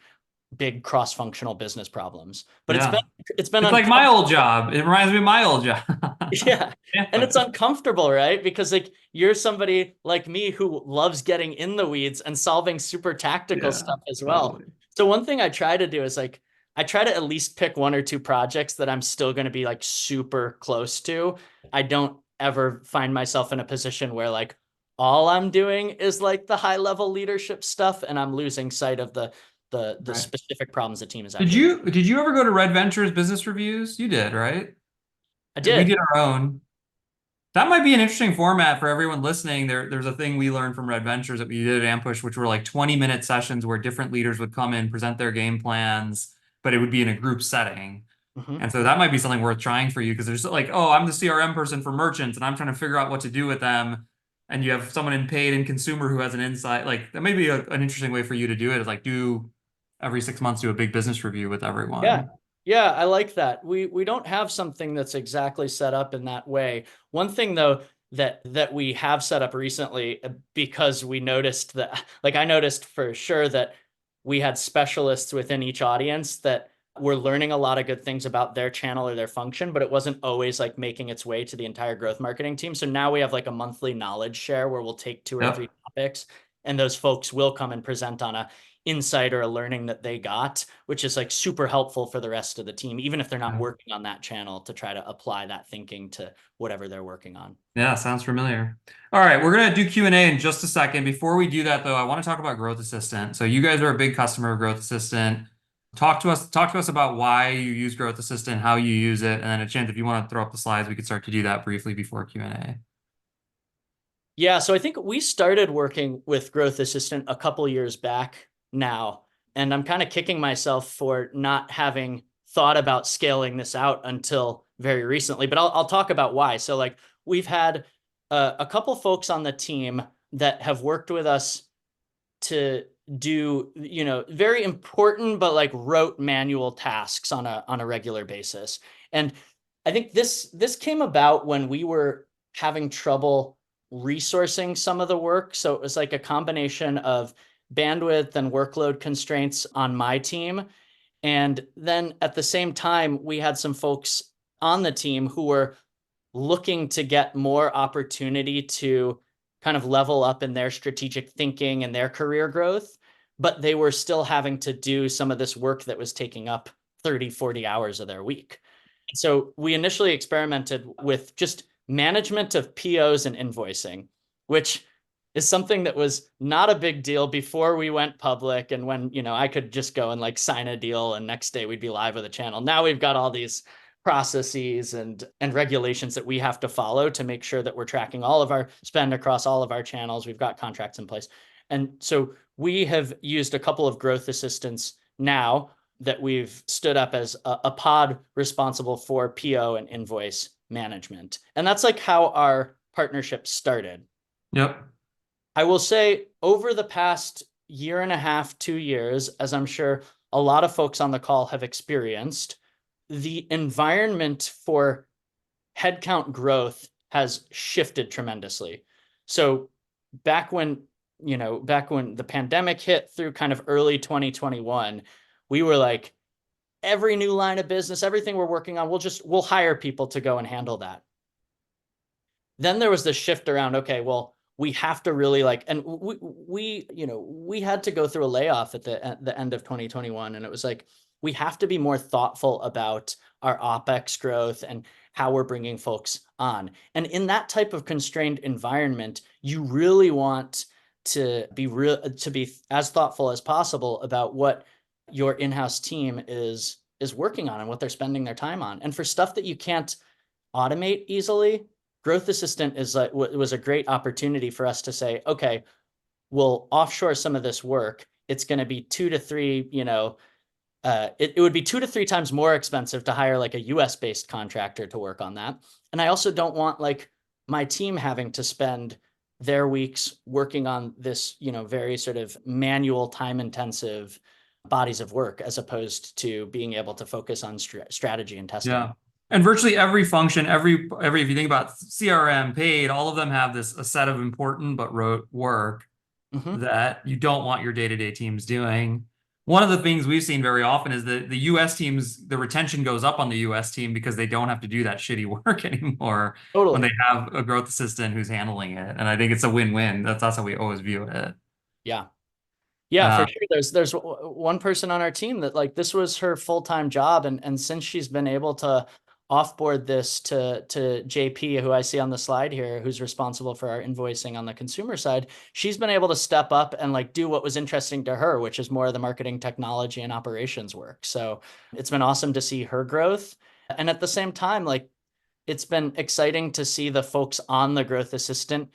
big cross-functional business problems. But it's been Yeah. it's been It's like my old uncomfortable. job. It reminds me of my old job. Yeah. And Yeah. it's uncomfortable, right? Because like you're somebody like me who loves getting in the weeds and solving super tactical Yeah. stuff as well. Totally. So one thing I try to do is like I try to at least pick one or two projects that I'm still going to be like super close to. I don't ever find myself in a position where like all I'm doing is like the high level leadership stuff and I'm losing sight of the Right. specific problems the team is Did actually. you did you ever go to Red Ventures business reviews? You did, right? I We did. did our own. That might be an interesting format for everyone listening. There's a thing we learned from Red Ventures that we did at Ampush, which were like 20-minute sessions where different leaders would come in, present their game plans, but it would be in a group setting. Mhm. And so that might be something worth trying for you because there's like, oh, I'm the CRM person for merchants and I'm trying to figure out what to do with them. And you have someone in paid and consumer who has an insight. Like that may be an interesting way for you to do it is like do every 6 months, do a big business review with Yeah. everyone. Yeah, I like that. We don't have something that's exactly set up in that way. One thing though that we have set up recently because we noticed that like I noticed for sure that we had specialists within each audience that were learning a lot of good things about their channel or their function, but it wasn't always like making its way to the entire growth marketing team. So now we have like a monthly knowledge share where we'll take two or three Yep. topics and those folks will come and present on a insight or a learning that they got, which is like super helpful for the rest of the team, even if they're not Yeah. working on that channel to try to apply that thinking to whatever they're working on. Yeah, sounds familiar. All right, we're gonna do Q&A in just a second. Before we do that though, I want to talk about Growth Assistant. So you guys are a big customer of Growth Assistant. Talk to us about why you use Growth Assistant, how you use it, and then a chance if you want to throw up the slides, we could start to do that briefly before Q&A. Yeah, so I think we started working with Growth Assistant a couple years back now, and I'm kind of kicking myself for not having thought about scaling this out until very recently, but I'll talk about why. So like we've had a couple folks on the team that have worked with us to do, very important but like rote manual tasks on a regular basis. And I think this came about when we were having trouble resourcing some of the work. So it was like a combination of bandwidth and workload constraints on my team. And then at the same time, we had some folks on the team who were looking to get more opportunity to kind of level up in their strategic thinking and their career growth, but they were still having to do some of this work that was taking up 30, 40 hours of their week. So we initially experimented with just management of POs and invoicing, which is something that was not a big deal before we went public and when, I could just go and like sign a deal and next day we'd be live with a channel. Now we've got all these processes and regulations that we have to follow to make sure that we're tracking all of our spend across all of our channels. We've got contracts in place. And so we have used a couple of growth assistants now that we've stood up as a pod responsible for PO and invoice management. And that's like how our partnership started. Yep. I will say over the past year and a half, 2 years, as I'm sure a lot of folks on the call have experienced, the environment for headcount growth has shifted tremendously. So back when, back when the pandemic hit through kind of early 2021, we were like, every new line of business, everything we're working on, we'll hire people to go and handle that. Then there was this shift around, okay, well, we have to really and we had to go through a layoff at the end of 2021. And it was like, we have to be more thoughtful about our OpEx growth and how we're bringing folks on. And in that type of constrained environment, you really want to be as thoughtful as possible about what your in-house team is working on and what they're spending their time on. And for stuff that you can't automate easily, Growth Assistant was a great opportunity for us to say, okay, we'll offshore some of this work. It's going to be 2 to 3, it would be 2 to 3 times more expensive to hire like a US based contractor to work on that. And I also don't want my team having to spend their weeks working on this, very sort of manual, time intensive bodies of work, as opposed to being able to focus on strategy and testing. Yeah. And virtually every function, if you think about CRM, paid, all of them have a set of important but rote work that you don't want your day-to-day teams doing. One of the things we've seen very often is that the US teams, the retention goes up on the US team because they don't have to do that shitty work anymore when they have a growth assistant who's handling it. And I think it's a win-win. That's how we always view it. Yeah. Yeah, for sure. There's one person on our team that this was her full-time job. And since she's been able to offboard this to JP, who I see on the slide here, who's responsible for our invoicing on the consumer side, she's been able to step up and do what was interesting to her, which is more of the marketing, technology, and operations work. So it's been awesome to see her growth. And at the same time, it's been exciting to see the folks on the Growth Assistant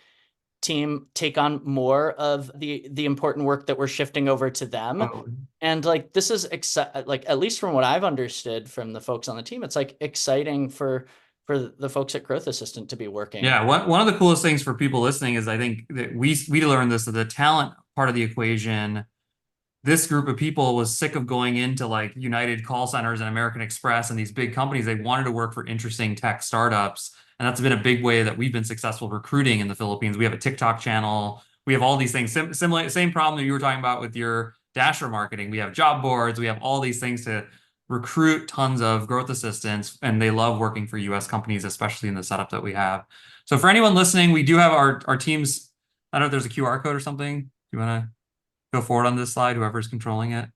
team take on more of the important work that we're shifting over to them. And this is at least from what I've understood from the folks on the team, it's exciting for the folks at Growth Assistant to be working. Yeah, one of the coolest things for people listening is I think that we learned this, that the talent part of the equation, this group of people was sick of going into United call centers and American Express and these big companies. They wanted to work for interesting tech startups. And that's been a big way that we've been successful recruiting in the Philippines. We have a TikTok channel. We have all these things, same problem that you were talking about with your Dasher marketing. We have job boards. We have all these things to recruit tons of growth assistants, and they love working for US companies, especially in the setup that we have. So for anyone listening, we do have our teams. I don't know if there's a QR code or something. Do you want to go forward on this slide, whoever's controlling it?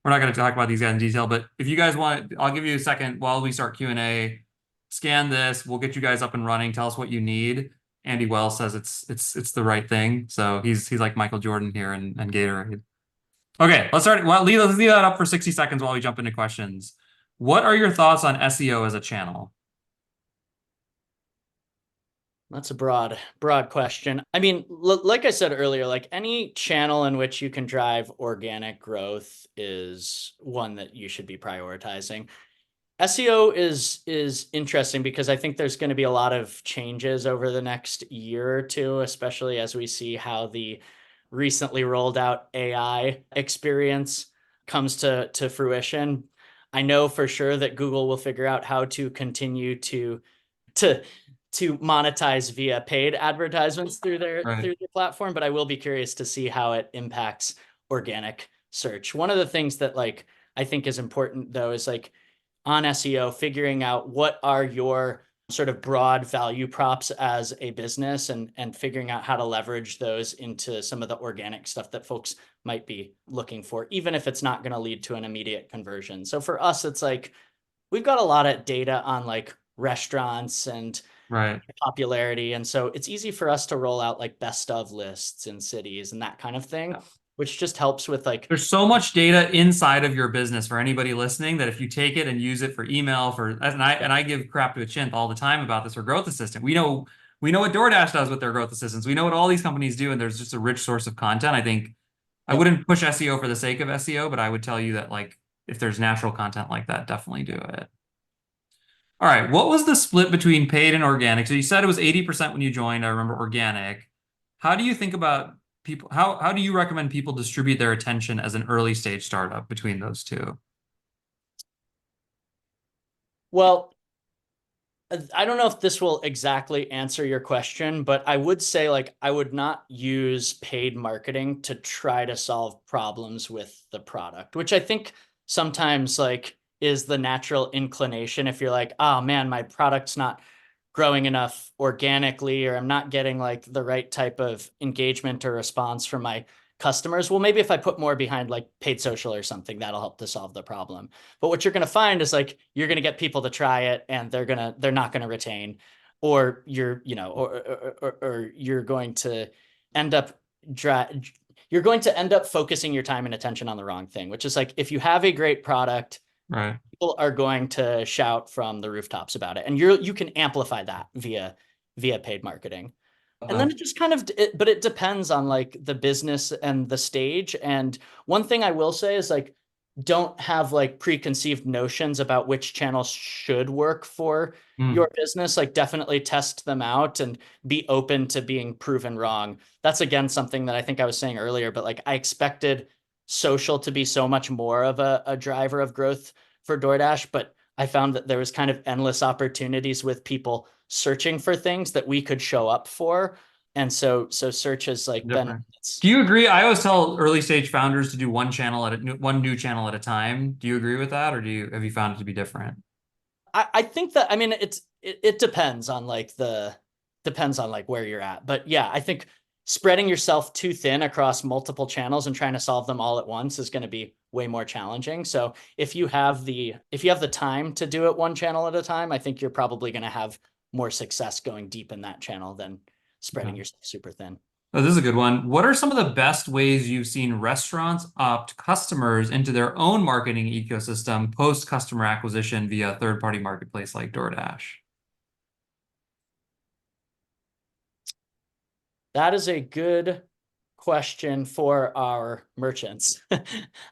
We're not going to talk about these guys in detail, but if you guys want, I'll give you a second while we start Q&A. Scan this. We'll get you guys up and running. Tell us what you need. Andy Wells says it's the right thing. So he's like Michael Jordan here and Gatorade. Okay, let's start. Well, let's leave that up for 60 seconds while we jump into questions. What are your thoughts on SEO as a channel? That's a broad question. I mean, like I said earlier, any channel in which you can drive organic growth is one that you should be prioritizing. SEO is interesting because I think there's going to be a lot of changes over the next year or two, especially as we see how the recently rolled out AI experience comes to fruition. I know for sure that Google will figure out how to continue to monetize via paid advertisements through their platform, but I will be curious to see how it impacts organic search. One of the things that I think is important though is on SEO, figuring out what are your sort of broad value props as a business and figuring out how to leverage those into some of the organic stuff that folks might be looking for, even if it's not going to lead to an immediate conversion. So for us, it's we've got a lot of data on restaurants and popularity. And so it's easy for us to roll out best of lists in cities and that kind of thing. Which just helps with there's so much data inside of your business for anybody listening that if you take it and use it for email and I give crap to a chimp all the time about this for Growth Assistant. We know what DoorDash does with their growth assistants. We know what all these companies do, and there's just a rich source of content. I think I wouldn't push SEO for the sake of SEO, but I would tell you that if there's natural content like that, definitely do it. All right, what was the split between paid and organic? So you said it was 80% when you joined. I remember organic. How do you think about people, how do you recommend people distribute their attention as an early stage startup between those two? Well, I don't know if this will exactly answer your question, but I would say like I would not use paid marketing to try to solve problems with the product, which I think sometimes like is the natural inclination if you're like, oh man, my product's not growing enough organically, or I'm not getting like the right type of engagement or response from my customers. Well, maybe if I put more behind like paid social or something, that'll help to solve the problem. But what you're going to find is like you're going to get people to try it and they're not going to retain, or you're going to end up you're going to end up focusing your time and attention on the wrong thing, which is like if you have a great product, Right. people are going to shout from the rooftops about it, and you can amplify that via paid marketing. And then it just kind of, but it depends on like the business and the stage. And one thing I will say is like, don't have like preconceived notions about which channels should work for Mm, your business. Like definitely test them out and be open to being proven wrong. That's again something that I think I was saying earlier, but like I expected social to be so much more of a driver of growth for DoorDash, but I found that there was kind of endless opportunities with people searching for things that we could show up for. And so search has like been, different. Do you agree? I always tell early stage founders to do one new channel at a time. Do you agree with that, or have you found it to be different? I think that, I mean, it depends on like depends on like where you're at. But yeah, I think spreading yourself too thin across multiple channels and trying to solve them all at once is going to be way more challenging. So if you have the time to do it one channel at a time, I think you're probably going to have more success going deep in that channel than spreading Okay. yourself super thin. Oh, this is a good one. What are some of the best ways you've seen restaurants opt customers into their own marketing ecosystem post customer acquisition via a third-party marketplace like DoorDash? That is a good question for our merchants.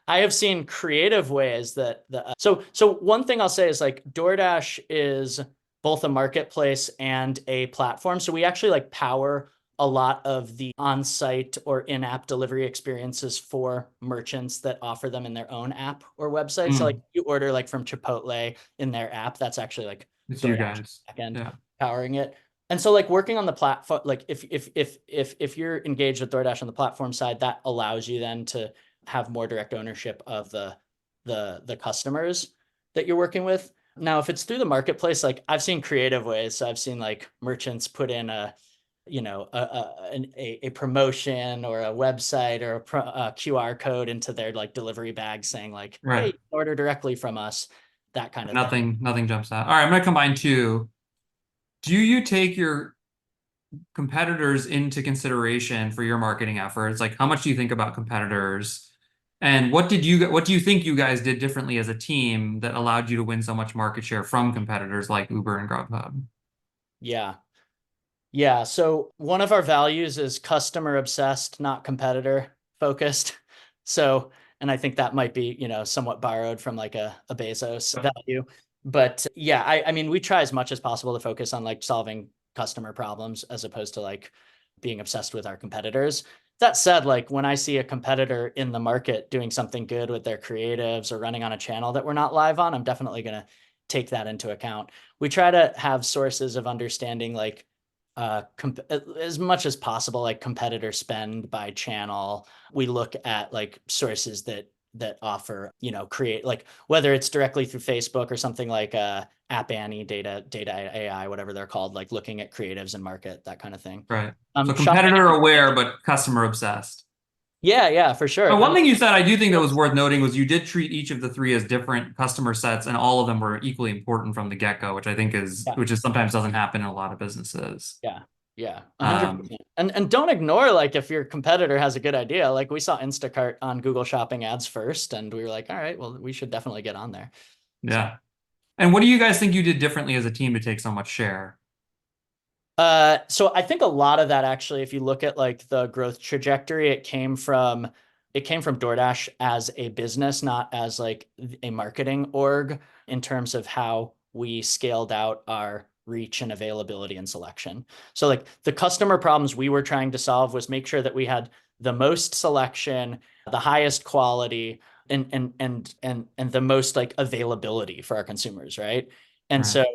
I have seen creative ways that so one thing I'll say is like DoorDash is both a marketplace and a platform. So we actually like power a lot of the on-site or in-app delivery experiences for merchants that offer them in their own app or website. So like Mm, you order like from Chipotle in their app, that's actually like it's you DoorDash guys. backend Yeah. powering it. And so like working on the platform, like if you're engaged with DoorDash on the platform side, that allows you then to have more direct ownership of the customers that you're working with. Now, if it's through the marketplace, like I've seen creative ways. So I've seen like merchants put in a promotion or a website or a QR code into their like delivery bag saying like, Right. hey, order directly from us, that kind of thing. Nothing jumps out. All right, I'm gonna combine two. Do you take your competitors into consideration for your marketing efforts? Like, how much do you think about competitors? And what do you think you guys did differently as a team that allowed you to win so much market share from competitors like Uber and Grubhub? Yeah. Yeah, so one of our values is customer obsessed, not competitor focused. So, and I think that might be, somewhat borrowed from like a Bezos value. But yeah, I mean, we try as much as possible to focus on like solving customer problems as opposed to like being obsessed with our competitors. That said, like when I see a competitor in the market doing something good with their creatives or running on a channel that we're not live on, I'm definitely going to take that into account. We try to have sources of understanding like as much as possible, like competitor spend by channel. We look at like sources that offer, create like whether it's directly through Facebook or something like App Annie, data AI, whatever they're called, like looking at creatives and market, that kind of thing. Right. So Shopping. competitor aware, but customer obsessed. Yeah, for sure. But one And thing you said I do think that was worth noting was you did treat each of the three as different customer sets, and all of them were equally important from the get-go, which I think yeah, which is sometimes doesn't happen in a lot of businesses. yeah, yeah, Um, 100%. And don't ignore like if your competitor has a good idea. Like we saw Instacart on Google Shopping ads first, and we were like, all right, well, we should definitely get on there. So. yeah. And what do you guys think you did differently as a team to take so much share? So I think a lot of that actually, if you look at like the growth trajectory, it came from DoorDash as a business, not as like a marketing org in terms of how we scaled out our reach and availability and selection. So like the customer problems we were trying to solve was make sure that we had the most selection, the highest quality, and the most like availability for our consumers, right? And Right. so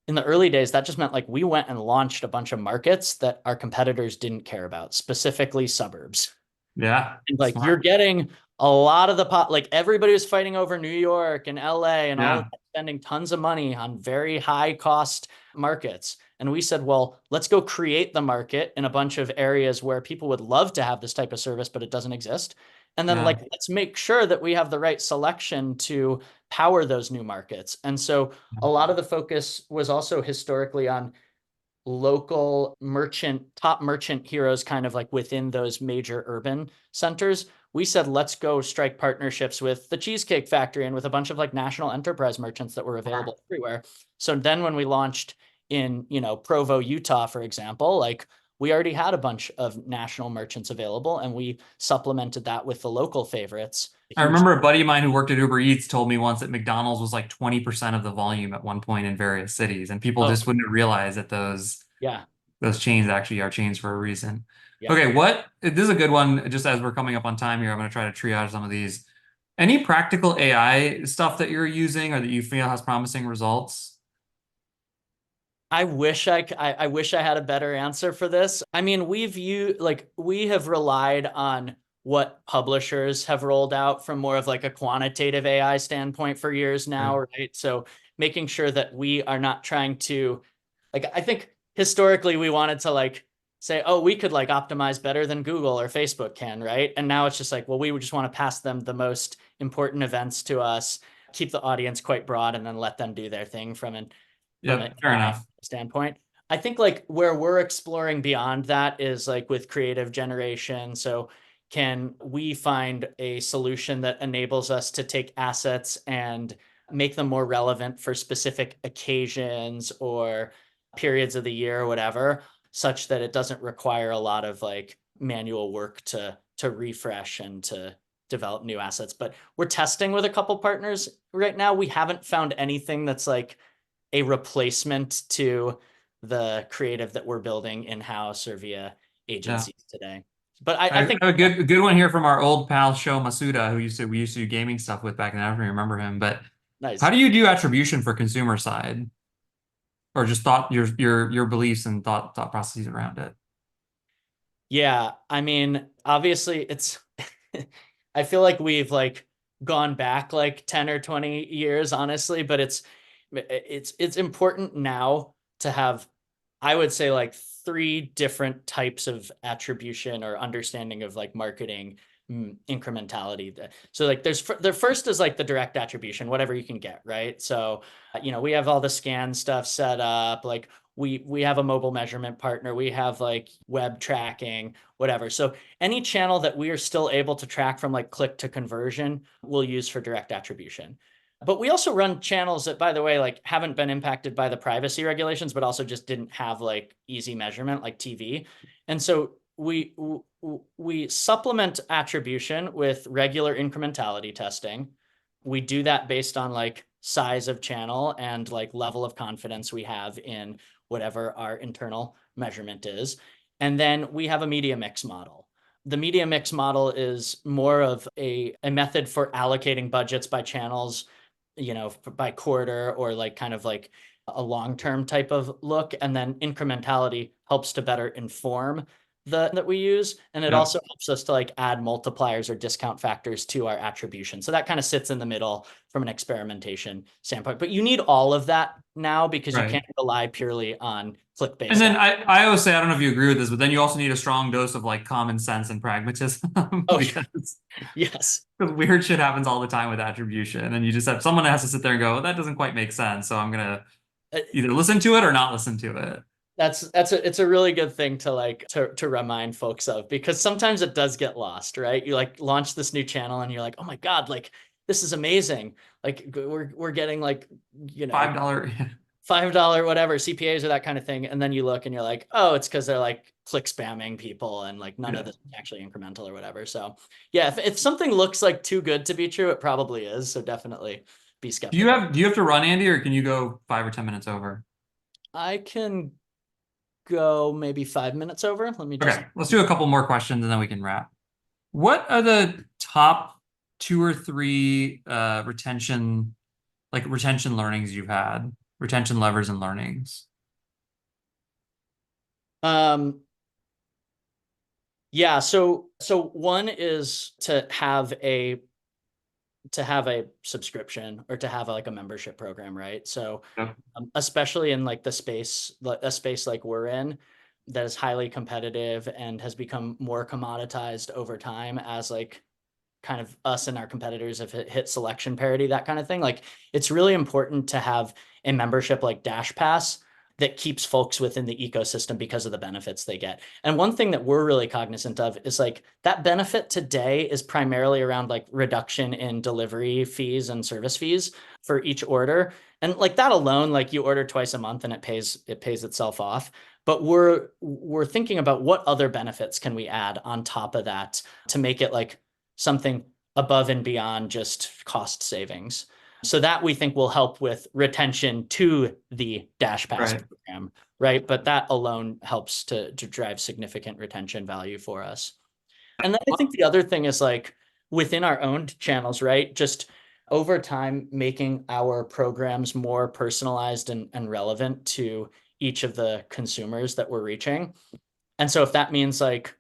in the early days, that just meant like we went and launched a bunch of markets that our competitors didn't care about, specifically suburbs. Yeah, And like you're smart. getting a lot of the pot, like everybody was fighting over New York and LA and all of Yeah, that, spending tons of money on very high cost markets. And we said, well, let's go create the market in a bunch of areas where people would love to have this type of service, but it doesn't exist. And then yeah. like, let's make sure that we have the right selection to power those new markets. And so a lot of the focus was also historically on local merchant, top merchant heroes, kind of like within those major urban centers. We said, let's go strike partnerships with the Cheesecake Factory and with a bunch of like national enterprise merchants that were Smart. available everywhere. So then when we launched in, Provo, Utah, for example, like we already had a bunch of national merchants available and we supplemented that with the local favorites. I Huge. remember a buddy of mine who worked at Uber Eats told me once that McDonald's was like 20% of the volume at one point in various cities, and people Oh, just wouldn't realize that yeah. those chains actually are chains for a reason. Yeah. Okay, this is a good one. Just as we're coming up on time here, I'm going to try to triage some of these. Any practical AI stuff that you're using or that you feel has promising results? I wish I had a better answer for this. I mean, we have relied on what publishers have rolled out from more of like a quantitative AI standpoint for years Okay. now, right? So making sure that we are not trying to, like, I think historically we wanted to like say, oh, we could like optimize better than Google or Facebook can, right? And now it's just like, well, we would just want to pass them the most important events to us, keep the audience quite broad, and then let them do their thing from an Yep, fair AI enough. standpoint. I think like where we're exploring beyond that is like with creative generation. So can we find a solution that enables us to take assets and make them more relevant for specific occasions or periods of the year or whatever, such that it doesn't require a lot of like manual work to refresh and to develop new assets. But we're testing with a couple partners right now. We haven't found anything that's like a replacement to the creative that we're building in-house or via Yeah. agencies today. But I I think have a good one here from our old pal Sho Masuda, who we used to do gaming stuff with back then. I don't even remember him, but how nice. do you do attribution for consumer side? Or just thought your beliefs and thought processes around it? Yeah, I mean, obviously it's I feel like we've like gone back like 10 or 20 years, honestly, but it's important now to have, I would say, like three different types of attribution or understanding of like marketing incrementality. So like the first is like the direct attribution, whatever you can get, right? So we have all the scan stuff set up, like we have a mobile measurement partner, we have like web tracking, whatever. So any channel that we are still able to track from like click to conversion, we'll use for direct attribution. But we also run channels that, by the way, like haven't been impacted by the privacy regulations, but also just didn't have like easy measurement, like TV. And so we supplement attribution with regular incrementality testing. We do that based on like size of channel and like level of confidence we have in whatever our internal measurement is. And then we have a media mix model. The media mix model is more of a method for allocating budgets by channels, by quarter or like kind of like a long-term type of look. And then incrementality helps to better inform that we use. And it Yep. also helps us to like add multipliers or discount factors to our attribution. So that kind of sits in the middle from an experimentation standpoint. But you need all of that now because you Right. can't rely purely on And click-based. then I always say, I don't know if you agree with this, but then you also need a strong dose of like common sense and pragmatism Oh, because yes. weird shit happens all the time with attribution. And you just have someone that has to sit there and go, that doesn't quite make sense. So I'm gonna Uh, either listen to it or not listen to it. it's a really good thing to like to remind folks of, because sometimes it does get lost, right? You like launch this new channel and you're like, oh my God, like this is amazing. Like we're getting like, you know, $5. $5 whatever CPAs or that kind of thing. And then you look and you're like, oh, it's because they're like click spamming people and like none of Yeah. this is actually incremental or whatever. So yeah, if something looks like too good to be true, it probably is. So definitely be skeptical. Do you have to run, Andy, or can you go 5 or 10 minutes over? I can go maybe 5 minutes over. Let me just. Okay, let's do a couple more questions and then we can wrap. What are the top two or three retention learnings you've had retention levers and learnings? Um, yeah, so one is to have a subscription or to have like a membership program, right? So Yep. especially in like a space like we're in that is highly competitive and has become more commoditized over time as like kind of us and our competitors have hit selection parity, that kind of thing. Like it's really important to have a membership like Dash Pass that keeps folks within the ecosystem because of the benefits they get. And one thing that we're really cognizant of is like that benefit today is primarily around like reduction in delivery fees and service fees for each order. And like that alone, like you order twice a month and it pays itself off. But we're thinking about what other benefits can we add on top of that to make it like something above and beyond just cost savings. So that we think will help with retention to the Dash Pass Right. program, right? But that alone helps to drive significant retention value for us. And then I think the other thing is like within our own channels, right? Just over time, making our programs more personalized and relevant to each of the consumers that we're reaching. And so if that means like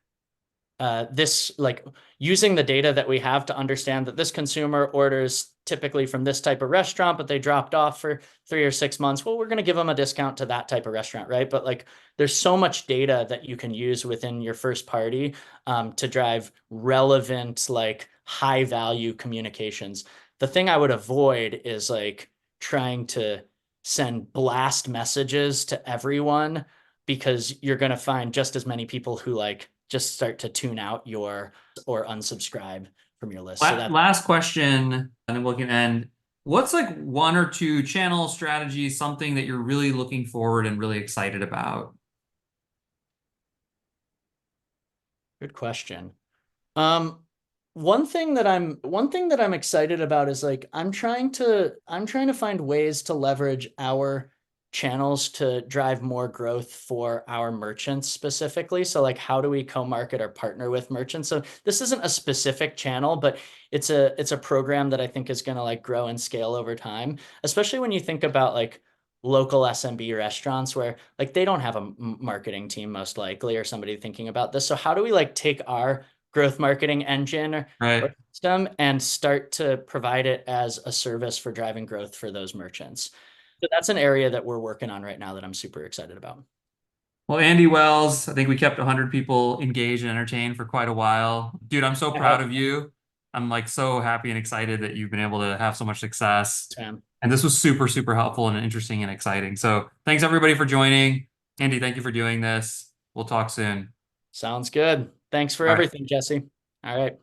this like using the data that we have to understand that this consumer orders typically from this type of restaurant, but they dropped off for 3 or 6 months. Well, we're going to give them a discount to that type of restaurant, right? But like there's so much data that you can use within your first party to drive relevant, like high value communications. The thing I would avoid is like trying to send blast messages to everyone because you're going to find just as many people who like just start to tune out your or unsubscribe from your list. So that Last question, and then we can end. What's like one or two channel strategies, something that you're really looking forward and really excited about? good question. Um, one thing that I'm excited about is like I'm trying to find ways to leverage our channels to drive more growth for our merchants specifically. So like how do we co-market or partner with merchants? So this isn't a specific channel, but it's a program that I think is going to like grow and scale over time, especially when you think about like local SMB restaurants where like they don't have a marketing team most likely or somebody thinking about this. So how do we like take our growth marketing engine or Right. system and start to provide it as a service for driving growth for those merchants? So that's an area that we're working on right now that I'm super excited about. Well, Andy Wells, I think we kept 100 people engaged and entertained for quite a while. Dude, I'm so I proud hope, of you. I'm like so happy and excited that you've been able to have so much success. man. And this was super, super helpful and interesting and exciting. So thanks everybody for joining. Andy, thank you for doing this. We'll talk soon. Sounds good. Thanks for All right. everything, Jesse. All right.